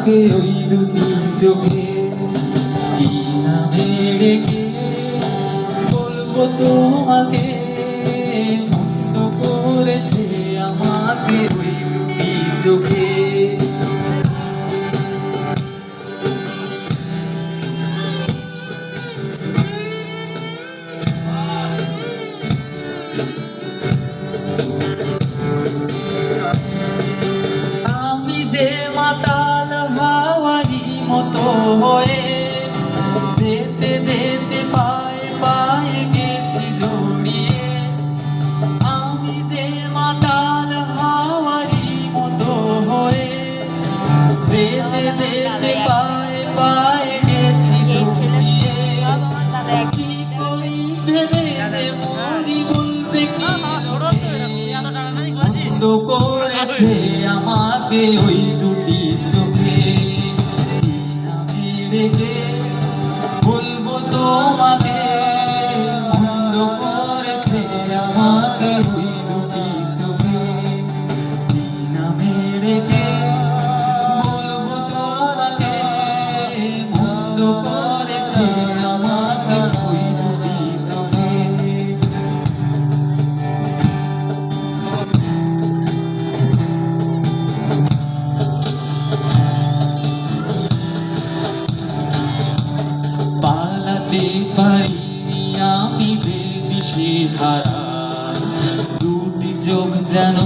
আমাকে ওই দুটি চোখে কি নামে ডেকে বলবো তোমাকে মন্দ করেছে আমাকে ওই দুটি চোখে মাতাল হাওয়ারি মতো হয়ে যেতে যেতে পায়ে পায়ে গেছি জড়িয়ে আমি যে মাতাল হাওয়ারি মতো হয়ে যেতে যেতে পায়ে পায়ে গেছি জড়িয়ে কি করি ভেবে যে মরি বলবে কি বন্ধ করেছে আমাকে ওই দুটি চোখে কি নামে ডেকে বলবো তোমাকে বন্ধ করেছে আমাকে ওই দুটি চোখে কি নামে ডেকে বলবো তোমাকে বন্ধ করেছে আমাকে ওই দুটি চোখে পালাতে পারিনি আমি যে দিশেহারা দুটি চোখ যেন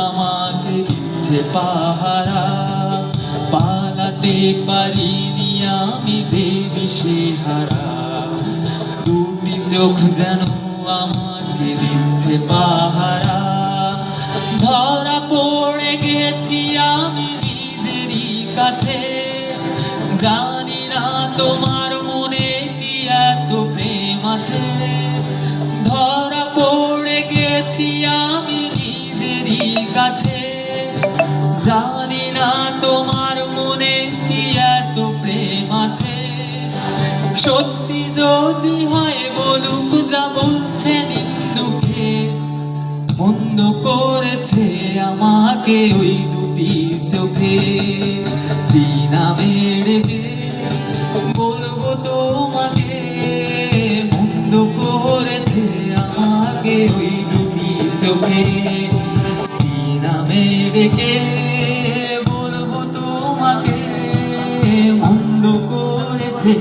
আমাকে দিচ্ছে পাহারা পালাতে পারিনি আমি যে দিশেহারা দুটি চোখ যেন আমাকে দিচ্ছে পাহারা ধরা পড়ে গেছি আমি নিজেরই কাছে জানি না তোমার মনে কি এত প্রেম আছে ধরা পড়ে গেছি আমি নিজেরই কাছে জানি না তোমার মনে কি এত প্রেম আছে সত্যি যদি হয় বলুক যা বলছে নিন্দুকে মন্দ করেছে আমাকে ওই দুটি চোখে কি নামে ডেকে বলবো তোমাকে মন্দ করেছে আমাকে ওই দুটি চোখে কি নামে ডেকে বলবো তোমাকে মন্দ করেছে